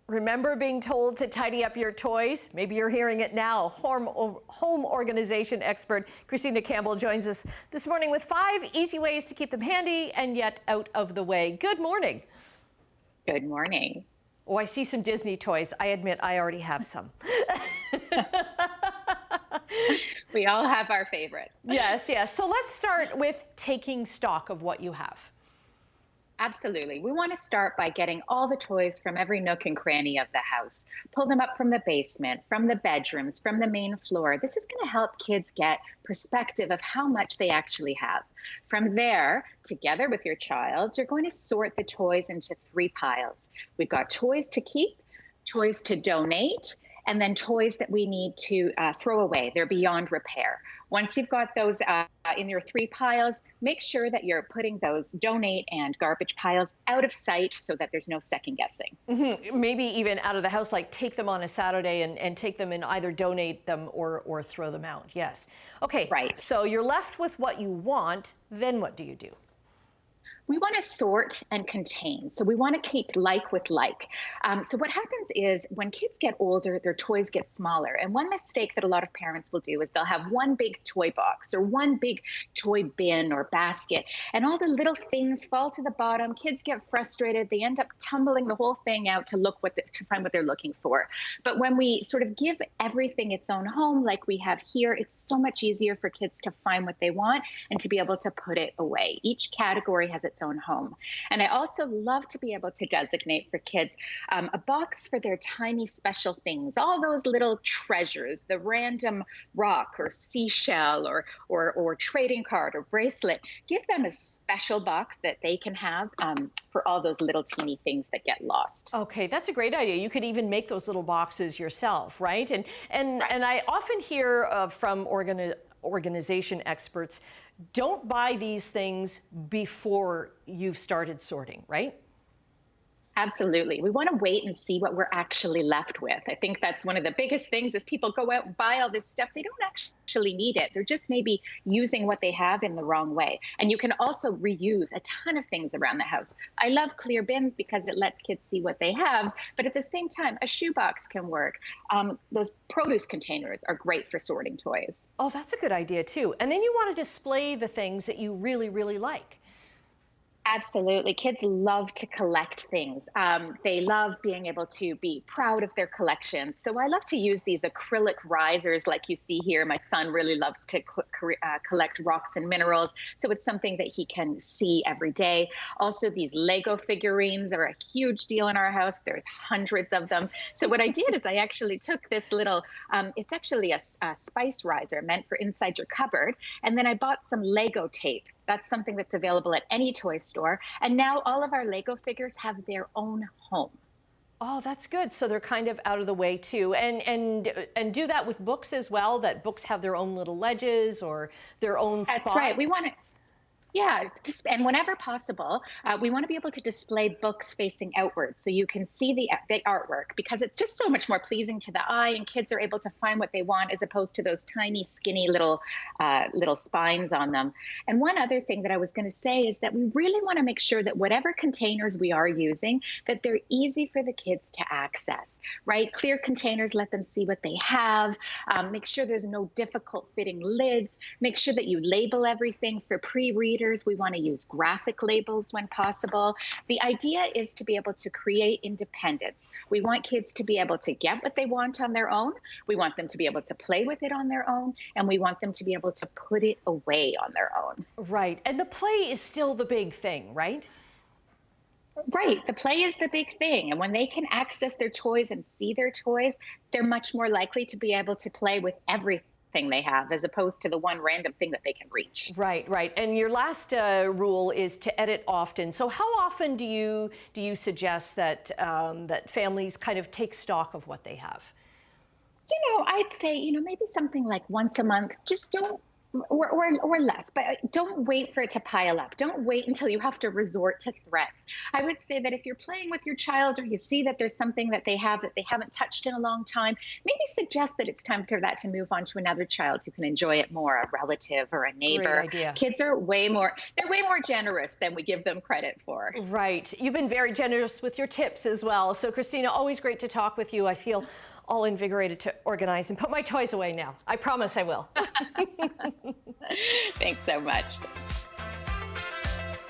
Remember being told to tidy up your toys? Maybe you're hearing it now. Home organization expert Christina Campbell joins us this morning with 5 easy ways to keep them handy and yet out of the way. Good morning. Good morning. Oh, I see some Disney toys. I admit I already have some. We all have our favorite. Yes, yes. So let's start with taking stock of what you have. Absolutely. We want to start by getting all the toys from every nook and cranny of the house. Pull them up from the basement, from the bedrooms, from the main floor. This is going to help kids get perspective of how much they actually have. From there, together with your child, you're going to sort the toys into 3 piles. We've got toys to keep, toys to donate, and then toys that we need to throw away. They're beyond repair. Once you've got those in your 3 piles, make sure that you're putting those donate and garbage piles out of sight so that there's no second guessing. Maybe even out of the house, like take them on a Saturday and take them and either donate them or throw them out. Yes. Okay, right. So you're left with what you want, then what do you do? We want to sort and contain. So we want to keep like with like. So what happens is when kids get older, their toys get smaller. And one mistake that a lot of parents will do is they'll have one big toy box or one big toy bin or basket, and all the little things fall to the bottom. Kids get frustrated. They end up tumbling the whole thing out to find what they're looking for. But when we sort of give everything its own home, like we have here, it's so much easier for kids to find what they want and to be able to put it away. Each category has its own home. And I also love to be able to designate for kids a box for their tiny special things, all those little treasures, the random rock or seashell or trading card or bracelet. Give them a special box that they can have for all those little teeny things that get lost. Okay, that's a great idea. You could even make those little boxes yourself, right? And I often hear from organization experts, don't buy these things before you've started sorting, right? Absolutely. We want to wait and see what we're actually left with. I think that's one of the biggest things is people go out and buy all this stuff. They don't actually need it. They're just maybe using what they have in the wrong way. And you can also reuse a ton of things around the house. I love clear bins because it lets kids see what they have. But at the same time, a shoebox can work. Those produce containers are great for sorting toys. Oh, that's a good idea too. And then you want to display the things that you really, really like. Absolutely. Kids love to collect things. They love being able to be proud of their collections. So I love to use these acrylic risers like you see here. My son really loves to collect rocks and minerals. So it's something that he can see every day. Also, these Lego figurines are a huge deal in our house. There's hundreds of them. So what I did is I actually took this little, it's actually a spice riser meant for inside your cupboard. And then I bought some Lego tape. That's something that's available at any toy store. And now all of our Lego figures have their own home. Oh, that's good. So they're kind of out of the way too. And do that with books as well, that books have their own little ledges or their own spot. That's right. We want to. Yeah, and whenever possible, we want to be able to display books facing outwards so you can see the artwork because it's just so much more pleasing to the eye and kids are able to find what they want as opposed to those tiny, skinny little spines on them. And one other thing that I was going to say is that we really want to make sure that whatever containers we are using, that they're easy for the kids to access, right? Clear containers, let them see what they have. Make sure there's no difficult fitting lids. Make sure that you label everything for pre-readers. We want to use graphic labels when possible. The idea is to be able to create independence. We want kids to be able to get what they want on their own. We want them to be able to play with it on their own. And we want them to be able to put it away on their own. Right. And the play is still the big thing, right? Right. The play is the big thing. And when they can access their toys and see their toys, they're much more likely to be able to play with everything they have as opposed to the one random thing that they can reach. Right, right. And your last rule is to edit often. So how often do you suggest that that families kind of take stock of what they have? You know, I'd say, maybe something like once a month. Just or less, but don't wait for it to pile up. Don't wait until you have to resort to threats. I would say that if you're playing with your child or you see that there's something that they have that they haven't touched in a long time, maybe suggest that it's time for that to move on to another child who can enjoy it more, a relative or a Great neighbor. idea. Kids are they're way more generous than we give them credit for. Right. You've been very generous with your tips as well. So Christina, always great to talk with you. I feel all invigorated to organize and put my toys away now. I promise I will. Thanks so much.